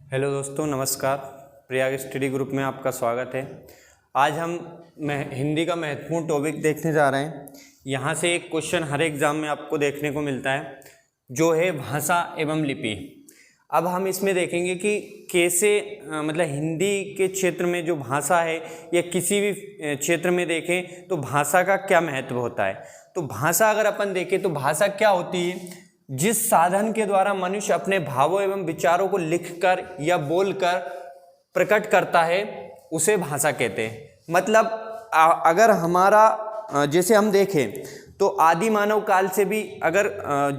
Hello दोस्तों, नमस्कार। Prayag study group में आपका स्वागत है। आज हम हिंदी का महत्वपूर्ण टॉपिक देखने जा रहे हैं। यहाँ से एक क्वेश्चन हर एग्ज़ाम में आपको देखने को मिलता है, जो है भाषा एवं लिपि। अब हम इसमें देखेंगे कि कैसे मतलब हिंदी के क्षेत्र में जो भाषा है या किसी भी क्षेत्र में देखें तो भाषा का क्या महत्व होता है। तो भाषा अगर अपन देखें तो भाषा क्या होती है? जिस साधन के द्वारा मनुष्य अपने भावों एवं विचारों को लिखकर या बोलकर प्रकट करता है उसे भाषा कहते हैं। मतलब अगर हमारा जैसे हम देखें तो आदि मानव काल से भी अगर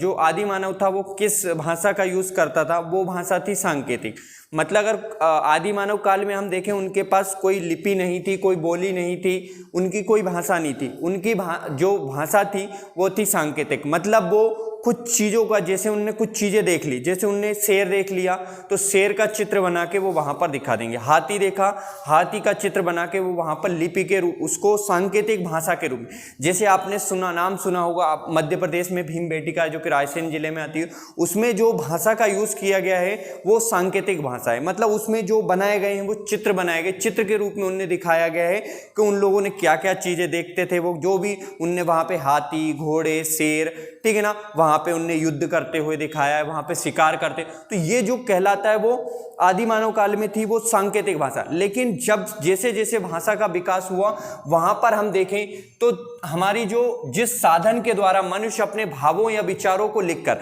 जो आदि मानव था वो किस भाषा का यूज़ करता था, वो भाषा थी सांकेतिक। मतलब अगर आदि मानव काल में हम देखें उनके पास कोई लिपि नहीं थी, कोई बोली नहीं थी, उनकी कोई भाषा नहीं थी। उनकी जो भाषा थी वो थी सांकेतिक। मतलब वो कुछ चीज़ों का, जैसे उनने कुछ चीज़ें देख ली, जैसे उनने शेर देख लिया तो शेर का चित्र बना के वो वहाँ पर दिखा देंगे। हाथी देखा, हाथी का चित्र बना के वो वहाँ पर लिपि के रूप, उसको सांकेतिक भाषा के रूप में। जैसे आपने नाम सुना होगा, आप मध्य प्रदेश में भीमबेटका जो कि रायसेन जिले में आती है, उसमें जो भाषा का यूज़ किया गया है वो सांकेतिक भाषा है। मतलब उसमें जो बनाए गए हैं वो चित्र बनाए गए, चित्र के रूप में उनने दिखाया गया है कि उन लोगों ने क्या क्या चीज़ें देखते थे। वो जो भी उनने वहाँ पे हाथी, घोड़े, शेर, ठीक है ना, वहाँ पे उनने युद्ध करते हुए दिखाया है, वहाँ पे शिकार करते। तो ये जो कहलाता है वो आदि मानव काल में थी वो सांकेतिक भाषा। लेकिन जब जैसे जैसे भाषा का विकास हुआ वहाँ पर हम देखें तो हमारी जिस साधन के द्वारा मनुष्य अपने भावों या विचारों को लिखकर,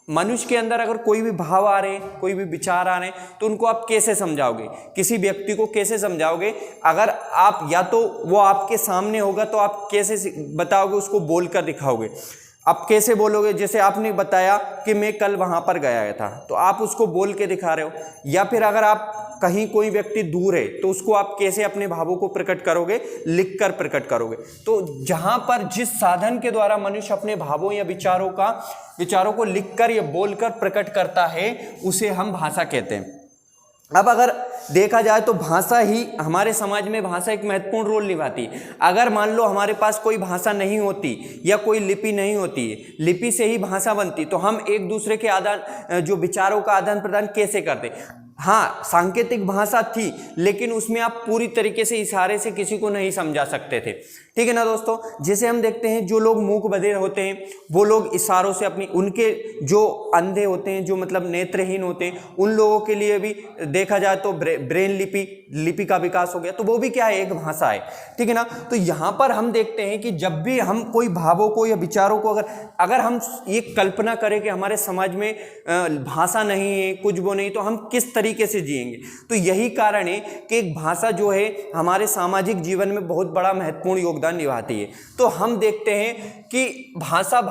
मनुष्य के अंदर अगर कोई भी भाव आ रहे हैं, कोई भी विचार आ रहे हैं, तो उनको आप कैसे समझाओगे? किसी व्यक्ति को कैसे समझाओगे? अगर आप या तो वो आपके सामने होगा तो आप कैसे बताओगे, उसको बोल कर दिखाओगे। आप कैसे बोलोगे? जैसे आपने बताया कि मैं कल वहाँ पर गया था, तो आप उसको बोल के दिखा रहे हो। या फिर अगर आप कहीं कोई व्यक्ति दूर है तो उसको आप कैसे अपने भावों को प्रकट करोगे? लिख कर प्रकट करोगे। तो जहाँ पर जिस साधन के द्वारा मनुष्य अपने भावों या विचारों को लिखकर या बोलकर प्रकट करता है उसे हम भाषा कहते हैं। अब अगर देखा जाए तो भाषा ही हमारे समाज में भाषा एक महत्वपूर्ण रोल निभाती है। अगर मान लो हमारे पास कोई भाषा नहीं होती या कोई लिपि नहीं होती, लिपि से ही भाषा बनती, तो हम एक दूसरे के जो विचारों का आदान प्रदान कैसे करते? हाँ, सांकेतिक भाषा थी, लेकिन उसमें आप पूरी तरीके से इशारे से किसी को नहीं समझा सकते थे। ठीक है ना दोस्तों? जैसे हम देखते हैं जो लोग मूक बधिर होते हैं वो लोग इशारों से उनके जो अंधे होते हैं, जो मतलब नेत्रहीन होते हैं, उन लोगों के लिए भी देखा जाए तो ब्रेन लिपि का विकास हो गया। तो वो भी क्या है? एक भाषा है। ठीक है ना? तो यहाँ पर हम देखते हैं कि जब भी हम कोई भावों को या विचारों को अगर हम ये कल्पना करें कि हमारे समाज में भाषा नहीं है, कुछ वो नहीं, तो हम किस तरीके से जिएंगे? तो यही कारण है कि एक भाषा जो है हमारे सामाजिक जीवन में बहुत बड़ा महत्वपूर्ण योगदान निभाती है। तो हम देखते हैं कि भाषा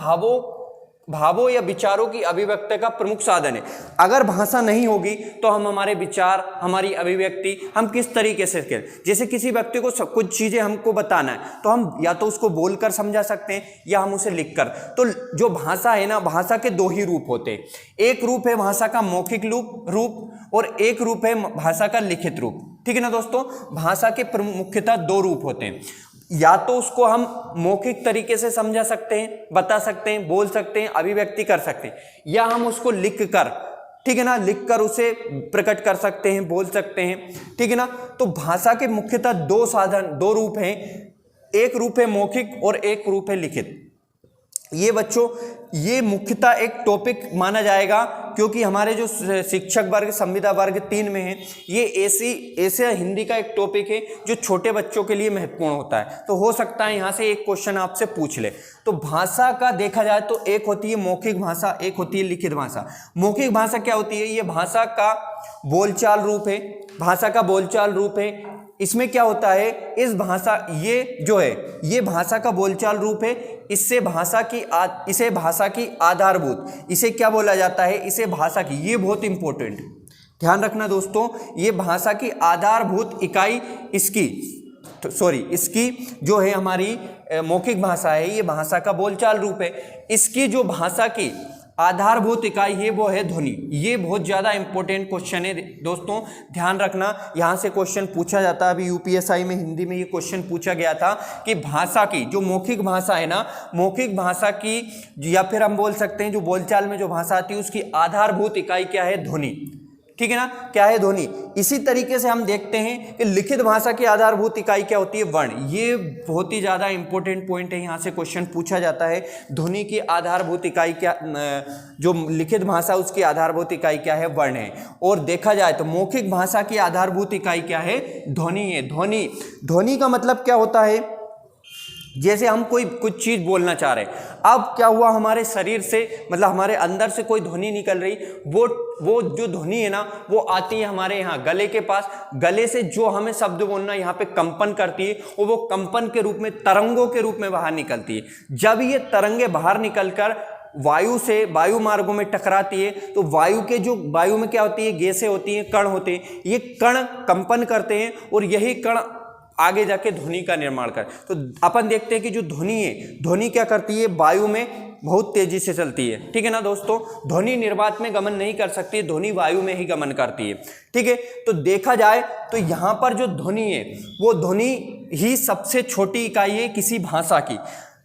भावों या विचारों की अभिव्यक्ति का प्रमुख साधन है। अगर भाषा नहीं होगी तो हम हमारे विचार, हमारी अभिव्यक्ति हम किस तरीके से करें? जैसे किसी व्यक्ति को सब कुछ चीज़ें हमको बताना है तो हम या तो उसको बोलकर समझा सकते हैं या हम उसे लिखकर। तो जो भाषा है ना, भाषा के दो ही रूप होते हैं। एक रूप है भाषा का मौखिक रूप और एक रूप है भाषा का लिखित रूप। ठीक है ना दोस्तों? भाषा के मुख्यतः दो रूप होते हैं। या तो उसको हम मौखिक तरीके से समझा सकते हैं, बता सकते हैं, बोल सकते हैं, अभिव्यक्ति कर सकते हैं, या हम उसको लिख कर, ठीक है ना, लिख कर उसे प्रकट कर सकते हैं, बोल सकते हैं। ठीक है ना? तो भाषा के मुख्यतः दो रूप हैं। एक रूप है मौखिक और एक रूप है लिखित। ये बच्चों, ये मुख्यतः एक टॉपिक माना जाएगा क्योंकि हमारे जो शिक्षक वर्ग संविदा वर्ग 3 में है, ये ऐसे हिंदी का एक टॉपिक है जो छोटे बच्चों के लिए महत्वपूर्ण होता है। तो हो सकता है यहाँ से एक क्वेश्चन आपसे पूछ ले। तो भाषा का देखा जाए तो एक होती है मौखिक भाषा, एक होती है लिखित भाषा। मौखिक भाषा क्या होती है? ये भाषा का बोलचाल रूप है, भाषा का बोलचाल रूप है। इसमें क्या होता है? इस भाषा, ये जो है ये भाषा का बोलचाल रूप है। इसे भाषा की आधारभूत, इसे क्या बोला जाता है? इसे भाषा की, ये बहुत इंपॉर्टेंट ध्यान रखना दोस्तों, ये भाषा की आधारभूत इकाई इसकी जो है हमारी मौखिक भाषा है, ये भाषा का बोलचाल रूप है। इसकी जो भाषा की आधारभूत इकाई है वो है ध्वनि। ये बहुत ज़्यादा इंपॉर्टेंट क्वेश्चन है दोस्तों, ध्यान रखना। यहाँ से क्वेश्चन पूछा जाता है। अभी यूपीएसआई में हिंदी में ये क्वेश्चन पूछा गया था कि भाषा की जो मौखिक भाषा है ना, मौखिक भाषा की, या फिर हम बोल सकते हैं जो बोलचाल में जो भाषा आती है उसकी आधारभूत इकाई क्या है? ध्वनि। ठीक है ना, क्या है ध्वनि। इसी तरीके से हम देखते हैं कि लिखित भाषा की आधारभूत इकाई क्या होती है, वर्ण। ये बहुत ही ज्यादा इंपॉर्टेंट पॉइंट है, यहाँ से क्वेश्चन पूछा जाता है। ध्वनि की आधारभूत इकाई क्या, जो लिखित भाषा उसकी आधारभूत इकाई क्या है, वर्ण है। और देखा जाए तो मौखिक भाषा की आधारभूत इकाई क्या है, ध्वनि है। ध्वनि, ध्वनि का मतलब क्या होता है, जैसे हम कोई कुछ चीज बोलना चाह रहे हैं, अब क्या हुआ, हमारे शरीर से मतलब हमारे अंदर से कोई ध्वनि निकल रही, वो जो ध्वनि है ना वो आती है हमारे यहाँ गले के पास। गले से जो हमें शब्द बोलना यहाँ पे कंपन करती है, और वो कंपन के रूप में, तरंगों के रूप में बाहर निकलती है। जब ये तरंगे बाहर निकलकर वायु से, वायु मार्गों में टकराती है, तो वायु के जो, वायु में क्या होती है, गैसें होती हैं, कण होते हैं, ये कण कंपन करते हैं और यही कण आगे जाके ध्वनि का निर्माण कर। तो अपन देखते हैं कि जो ध्वनि है, ध्वनि क्या करती है, वायु में बहुत तेजी से चलती है। ठीक है ना दोस्तों, ध्वनि निर्वात में गमन नहीं कर सकती, ध्वनि वायु में ही गमन करती है। ठीक है, तो देखा जाए तो यहाँ पर जो ध्वनि है वो ध्वनि ही सबसे छोटी इकाई है किसी भाषा की,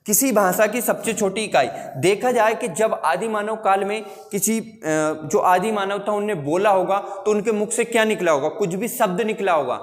किसी भाषा की सबसे छोटी इकाई। देखा जाए कि जब आदि मानव काल में किसी जो आदि मानव था उनने बोला होगा तो उनके मुख से क्या निकला होगा, कुछ भी शब्द निकला होगा,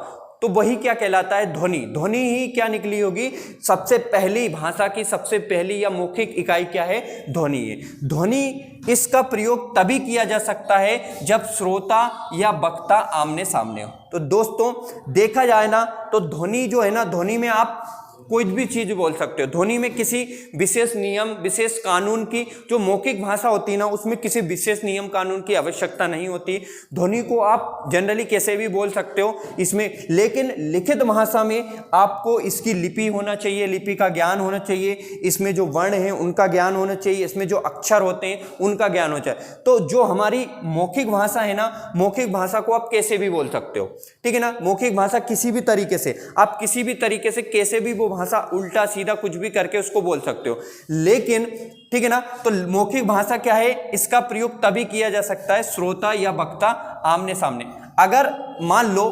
तो वही क्या कहलाता है, ध्वनि। ध्वनि ही क्या निकली होगी, सबसे पहली भाषा की सबसे पहली या मौखिक इकाई क्या है, ध्वनि है। ध्वनि, इसका प्रयोग तभी किया जा सकता है जब श्रोता या वक्ता आमने सामने हो। तो दोस्तों देखा जाए ना तो ध्वनि जो है ना, ध्वनि में आप कोई भी चीज बोल सकते हो। ध्वनि में किसी विशेष नियम, विशेष कानून की, जो मौखिक भाषा होती है ना उसमें किसी विशेष नियम कानून की आवश्यकता नहीं होती। ध्वनि को आप जनरली कैसे भी बोल सकते हो इसमें, लेकिन लिखित भाषा में आपको इसकी लिपि होना चाहिए, लिपि का ज्ञान होना चाहिए, इसमें जो वर्ण है उनका ज्ञान होना चाहिए, इसमें जो अक्षर होते हैं उनका ज्ञान होना चाहिए। तो जो हमारी मौखिक भाषा है ना, मौखिक भाषा को आप कैसे भी बोल सकते हो। ठीक है ना, मौखिक भाषा किसी भी तरीके से, आप किसी भी तरीके से कैसे भी वो भाषा उल्टा सीधा कुछ भी करके उसको बोल सकते हो। लेकिन ठीक है ना, तो मौखिक भाषा क्या है, इसका प्रयोग तभी किया जा सकता है श्रोता या वक्ता आमने सामने। अगर मान लो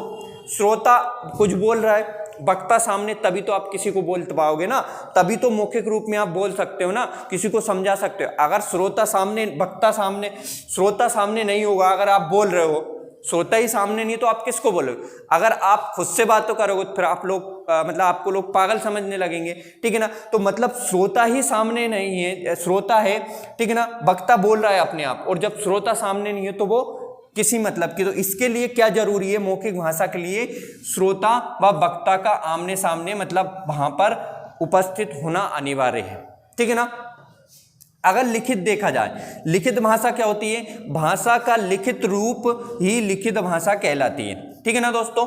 श्रोता कुछ बोल रहा है, वक्ता सामने, तभी तो आप किसी को बोल पाओगे ना, तभी तो मौखिक रूप में आप बोल सकते हो ना, किसी को समझा सकते हो। अगर श्रोता सामने, वक्ता सामने, श्रोता सामने नहीं होगा, अगर आप बोल रहे हो, श्रोता ही सामने नहीं तो आप किसको बोलोगे। अगर आप खुद से बात तो करोगे फिर आप लोग मतलब आपको लोग पागल समझने लगेंगे। ठीक है ना, तो मतलब श्रोता ही सामने नहीं है, श्रोता है, ठीक है ना, वक्ता बोल रहा है अपने आप, और जब श्रोता सामने नहीं है तो वो किसी मतलब की। तो इसके लिए क्या जरूरी है, मौखिक भाषा के लिए श्रोता व वक्ता का आमने सामने मतलब वहां पर उपस्थित होना अनिवार्य है। ठीक है ना। अगर लिखित देखा जाए, लिखित भाषा क्या होती है, भाषा का लिखित रूप ही लिखित भाषा कहलाती है। ठीक है ना दोस्तों,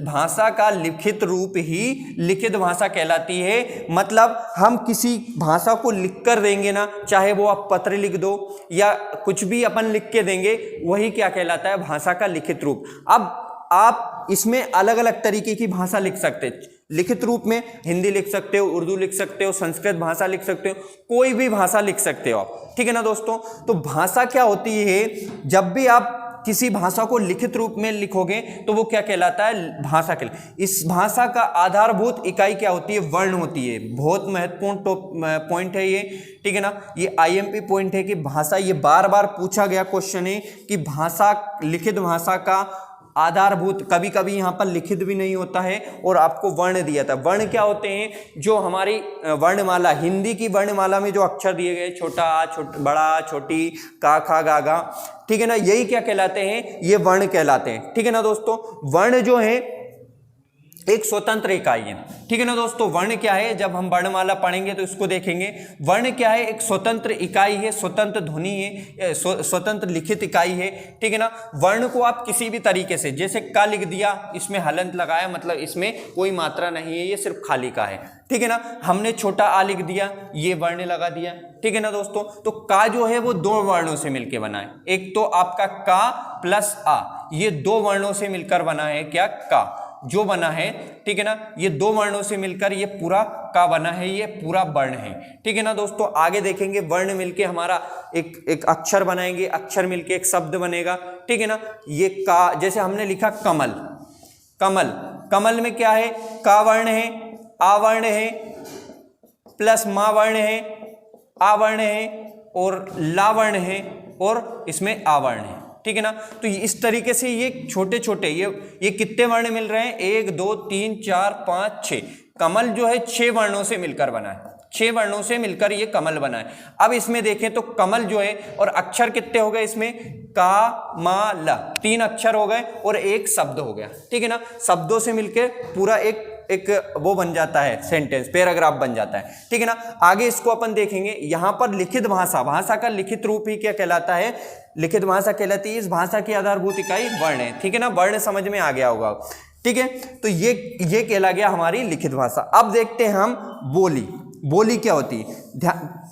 भाषा का लिखित रूप ही लिखित भाषा कहलाती है। मतलब हम किसी भाषा को लिख कर देंगे ना, चाहे वो आप पत्र लिख दो या कुछ भी अपन लिख के देंगे, वही क्या कहलाता है, भाषा का लिखित रूप। अब आप इसमें अलग अलग तरीके की भाषा लिख सकते हैं। लिखित रूप में हिंदी लिख सकते हो, उर्दू लिख सकते हो, संस्कृत भाषा लिख सकते हो, कोई भी भाषा लिख सकते हो आप। ठीक है ना दोस्तों। तो भाषा क्या होती है, जब भी आप किसी भाषा को लिखित रूप में लिखोगे तो वो क्या कहलाता है, भाषा के लिए। इस भाषा का आधारभूत इकाई क्या होती है, वर्ण होती है। बहुत महत्वपूर्ण पॉइंट है ये। ठीक है ना, ये आईएमपी पॉइंट है कि भाषा, ये बार बार पूछा गया क्वेश्चन है कि भाषा, लिखित भाषा का आधारभूत, कभी कभी यहाँ पर लिखित भी नहीं होता है और आपको वर्ण दिया था। वर्ण क्या होते हैं, जो हमारी वर्णमाला, हिंदी की वर्णमाला में जो अक्षर दिए गए, छोटा आ, बड़ा, छोटी, का, खा, गा, गा, ठीक है ना, यही क्या कहलाते हैं, ये वर्ण कहलाते हैं। ठीक है ना दोस्तों, वर्ण जो है एक स्वतंत्र इकाई है। ठीक है ना दोस्तों, वर्ण क्या है, जब हम वर्णमाला पढ़ेंगे तो इसको देखेंगे। वर्ण क्या है, एक स्वतंत्र इकाई है, स्वतंत्र ध्वनि है, स्वतंत्र लिखित इकाई है। ठीक है ना, वर्ण को आप किसी भी तरीके से, जैसे का लिख दिया, इसमें हलंत लगाया, मतलब इसमें कोई मात्रा नहीं है, ये सिर्फ खाली का है। ठीक है ना, हमने छोटा आ लिख दिया, ये वर्ण लगा दिया। ठीक है ना दोस्तों, तो का जो है वो दो वर्णों से मिलकर बना है। एक तो आपका का प्लस आ, ये दो वर्णों से मिलकर बना है क्या, का जो बना है। ठीक है ना, ये दो वर्णों से मिलकर ये पूरा का बना है, ये पूरा वर्ण है। ठीक है ना दोस्तों, आगे देखेंगे वर्ण मिलके हमारा एक अक्षर बनाएंगे, अक्षर मिलके एक शब्द बनेगा। ठीक है ना, ये का, जैसे हमने लिखा कमल, कमल, कमल में क्या है, का वर्ण है, आ वर्ण है, प्लस मा वर्ण है, आ वर्ण है, और ला वर्ण है, और इसमें आ वर्ण है। ठीक है ना। तो इस तरीके से ये छोटे छोटे ये कितने वर्ण मिल रहे हैं, 1 2 3 4 5 6। कमल जो है 6 वर्णों से मिलकर बना है, 6 वर्णों से मिलकर ये कमल बना है। अब इसमें देखें तो कमल जो है, और अक्षर कितने हो गए इसमें, का मा ल, 3 अक्षर हो गए और एक शब्द हो गया, ठीक है ना। शब्दों से मिलकर पूरा एक वो बन जाता है, सेंटेंस, पैराग्राफ बन जाता है, ठीक है ना। आगे इसको अपन देखेंगे। यहां पर लिखित भाषा, भाषा का लिखित रूप ही क्या कहलाता है, लिखित भाषा कहलाती है। इस भाषा की आधारभूत इकाई वर्ण है, ठीक है ना। वर्ण समझ में आ गया होगा, ठीक है। तो ये कहला गया हमारी लिखित भाषा। अब देखते हैं हम बोली। बोली क्या होती है,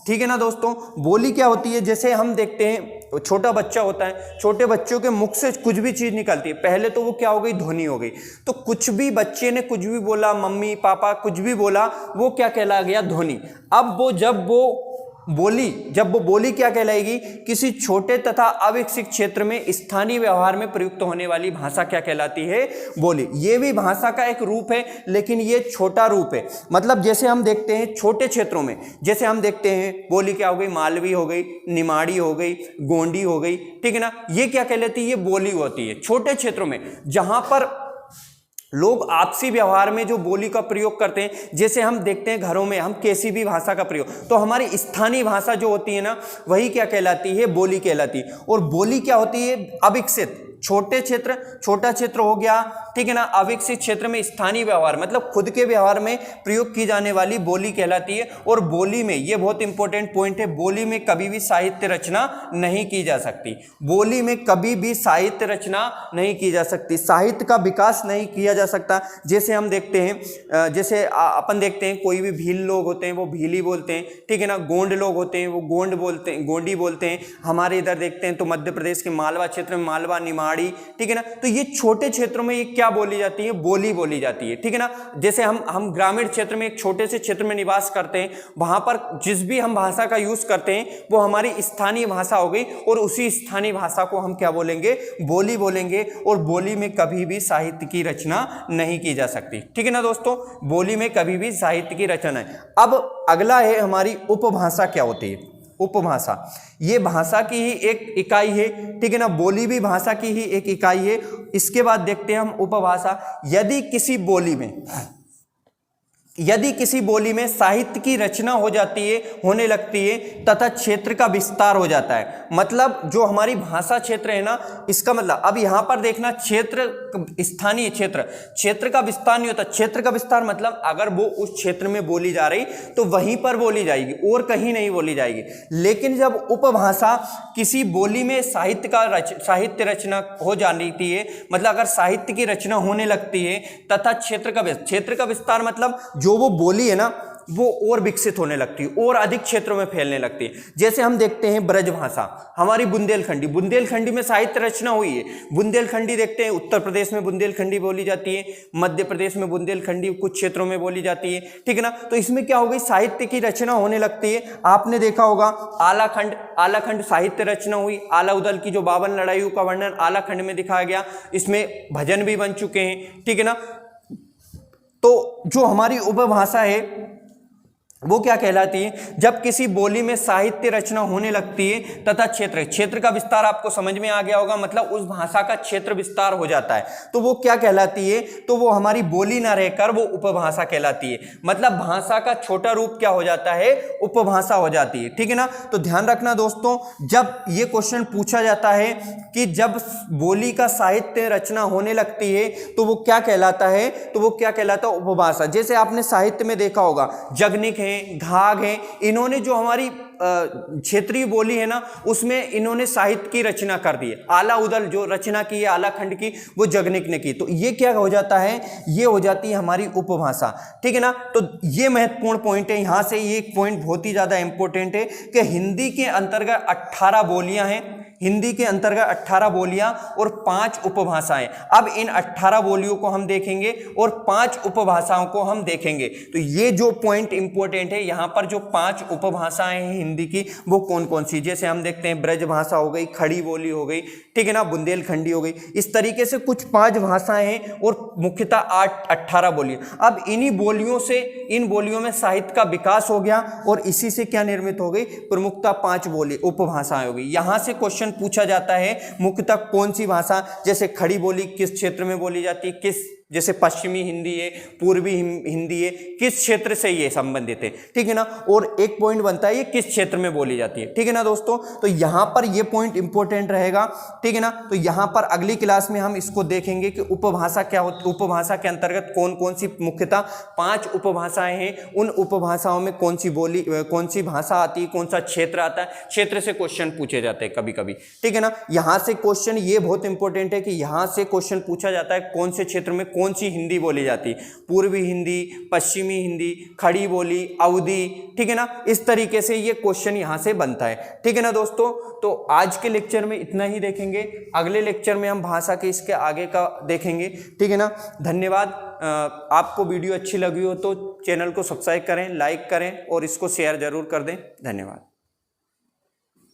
ठीक है ना दोस्तों। बोली क्या होती है, जैसे हम देखते हैं छोटा बच्चा होता है, छोटे बच्चों के मुख से कुछ भी चीज निकलती है, पहले तो वो क्या हो गई, ध्वनि हो गई। तो कुछ भी बच्चे ने कुछ भी बोला, मम्मी पापा कुछ भी बोला, वो क्या कहला गया, ध्वनि। अब वो जब वो बोली क्या कहलाएगी, किसी छोटे तथा अविकसित क्षेत्र में स्थानीय व्यवहार में प्रयुक्त होने वाली भाषा क्या कहलाती है, बोली। ये भी भाषा का एक रूप है, लेकिन ये छोटा रूप है। मतलब जैसे हम देखते हैं छोटे क्षेत्रों में, जैसे हम देखते हैं बोली क्या हो गई, मालवी हो गई, निमाड़ी हो गई, गोंडी हो गई, ठीक है ना। ये क्या कहलाती है, ये बोली होती है छोटे क्षेत्रों में, जहां पर लोग आपसी व्यवहार में जो बोली का प्रयोग करते हैं। जैसे हम देखते हैं घरों में हम किसी भी भाषा का प्रयोग, तो हमारी स्थानीय भाषा जो होती है ना, वही क्या कहलाती है, बोली कहलाती है। और बोली क्या होती है, अविकसित, छोटे क्षेत्र, छोटा क्षेत्र हो गया, ठीक है ना। अविकसित क्षेत्र में स्थानीय व्यवहार मतलब खुद के व्यवहार में प्रयोग की जाने वाली बोली कहलाती है। और बोली में, ये बहुत इंपॉर्टेंट पॉइंट है, बोली में कभी भी साहित्य रचना नहीं की जा सकती। बोली में कभी भी साहित्य रचना नहीं की जा सकती, साहित्य का विकास नहीं किया जा सकता। जैसे हम देखते हैं, जैसे अपन देखते हैं कोई भी भील लोग होते हैं वो भीली बोलते हैं, ठीक है ना। गोंड लोग होते हैं वो गोंड बोलते हैं, गोंडी बोलते हैं। हमारे इधर देखते हैं तो मध्य प्रदेश के मालवा क्षेत्र में मालवा, निमाड़ी, ठीक है ना। तो ये छोटे क्षेत्रों में ये क्या बोली जाती है, बोली बोली जाती है, ठीक है ना। जैसे हम ग्रामीण क्षेत्र में एक छोटे से क्षेत्र में निवास करते हैं, वहां पर जिस भी हम भाषा का यूज करते हैं वो हमारी स्थानीय भाषा हो गई, और उसी स्थानीय भाषा को हम क्या बोलेंगे, बोली बोलेंगे। और बोली में कभी भी साहित्य की रचना नहीं की जा सकती, ठीक है ना दोस्तों। बोली में कभी भी साहित्य की रचना है। अब अगला है हमारी उपभाषा क्या होती है। उपभाषा ये भाषा की ही एक इकाई है, ठीक है ना। बोली भी भाषा की ही एक इकाई है। इसके बाद देखते हैं हम उपभाषा। यदि किसी बोली में साहित्य की रचना हो जाती है, होने लगती है, तथा क्षेत्र का विस्तार हो जाता है, मतलब जो हमारी भाषा क्षेत्र है ना, इसका मतलब अब यहां पर देखना, क्षेत्र, स्थानीय क्षेत्र, क्षेत्र का विस्तार नहीं होता। क्षेत्र का विस्तार मतलब अगर वो उस क्षेत्र में बोली जा रही तो वहीं पर बोली जाएगी और कहीं नहीं बोली जाएगी। लेकिन जब उपभाषा किसी बोली में साहित्य रचना हो जाती है, मतलब अगर साहित्य की रचना होने लगती है, तथा क्षेत्र का विस्तार मतलब जो वो बोली है ना वो और विकसित होने लगती है और अधिक क्षेत्रों में फैलने लगती है। जैसे हम देखते हैं ब्रज भाषा, हमारी बुंदेलखंडी में साहित्य रचना हुई है। बुंदेलखंडी देखते हैं, उत्तर प्रदेश में बुंदेलखंडी बोली जाती है, मध्य प्रदेश में बुंदेलखंडी कुछ क्षेत्रों में बोली जाती है, ठीक है ना। तो इसमें क्या हो गई, साहित्य की रचना होने लगती है। आपने देखा होगा आलाखंड साहित्य रचना हुई। आला उदल की जो 52 लड़ाइयों का वर्णन आलाखंड में दिखाया गया, इसमें भजन भी बन चुके हैं, ठीक है ना। तो जो हमारी उपभाषा है वो क्या कहलाती है, जब किसी बोली में साहित्य रचना होने लगती है तथा क्षेत्र का विस्तार आपको समझ में आ गया होगा, मतलब उस भाषा का क्षेत्र विस्तार हो जाता है, तो वो क्या कहलाती है, तो वो हमारी बोली ना रहकर वो उपभाषा कहलाती है। मतलब भाषा का छोटा रूप क्या हो जाता है, उपभाषा हो जाती है, ठीक है ना। तो ध्यान रखना दोस्तों, जब ये क्वेश्चन पूछा जाता है कि जब बोली का साहित्य रचना होने लगती है तो वो क्या कहलाता है, तो वो क्या कहलाता है, उपभाषा। जैसे आपने साहित्य में देखा होगा जगनिक, घाघ है, इन्होंने जो हमारी क्षेत्रीय बोली है ना उसमें इन्होंने साहित्य की रचना कर दी है। आला उदल जो रचना की है आलाखंड की, वो जगनिक ने की। तो ये क्या हो जाता है, ये हो जाती है हमारी उपभाषा, ठीक है ना। तो ये महत्वपूर्ण पॉइंट है, यहां से ये पॉइंट बहुत ही ज्यादा इंपॉर्टेंट है कि हिंदी के अंतर्गत 18 बोलियां हैं, हिंदी के अंतर्गत 18 बोलियां और 5 उपभाषाएं। अब इन 18 बोलियों को हम देखेंगे और 5 उपभाषाओं को हम देखेंगे। तो ये जो पॉइंट इंपॉर्टेंट है, यहां पर जो 5 उपभाषाएं हैं हिंदी की वो कौन कौन सी, जैसे हम देखते हैं ब्रज भाषा हो गई, खड़ी बोली हो गई, ठीक है ना, बुंदेलखंडी हो गई। इस तरीके से कुछ 5 भाषाएं हैं और मुख्यतः 18 बोलियां। अब इन्हीं बोलियों से, इन बोलियों में साहित्य का विकास हो गया और इसी से क्या निर्मित हो गई, प्रमुखता 5 बोली उपभाषाएं हो गई। यहां से क्वेश्चन क्वेश्चन पूछा जाता है मुख्यतः कौन सी भाषा, जैसे खड़ी बोली किस क्षेत्र में बोली जाती है, किस, जैसे पश्चिमी हिंदी है, पूर्वी हिंदी है, किस क्षेत्र से ये संबंधित है, ठीक है ना। और एक पॉइंट बनता है ये किस क्षेत्र में बोली जाती है, ठीक है ना दोस्तों। तो यहां पर ये पॉइंट इंपॉर्टेंट रहेगा, ठीक है ना। तो यहां पर अगली क्लास में हम इसको देखेंगे कि उपभाषा क्या होती है, उपभाषा के अंतर्गत कौन कौन सी, मुख्यतः 5 उपभाषाएं हैं, उन उपभाषाओं में कौन सी बोली, कौन सी भाषा आती है, कौन सा क्षेत्र आता है, क्षेत्र से क्वेश्चन पूछे जाते हैं कभी कभी, ठीक है ना। यहां से क्वेश्चन, ये बहुत इंपॉर्टेंट है कि यहां से क्वेश्चन पूछा जाता है कौन से क्षेत्र में कौन सी हिंदी बोली जाती, पूर्वी हिंदी, पश्चिमी हिंदी, खड़ी बोली, अवधी, ठीक है ना। इस तरीके से ये क्वेश्चन यहां से बनता है, ठीक है ना दोस्तों। तो आज के लेक्चर में इतना ही देखेंगे, अगले लेक्चर में हम भाषा के इसके आगे का देखेंगे, ठीक है ना। धन्यवाद। आपको वीडियो अच्छी लगी हो तो चैनल को सब्सक्राइब करें, लाइक करें और इसको शेयर जरूर कर दें। धन्यवाद।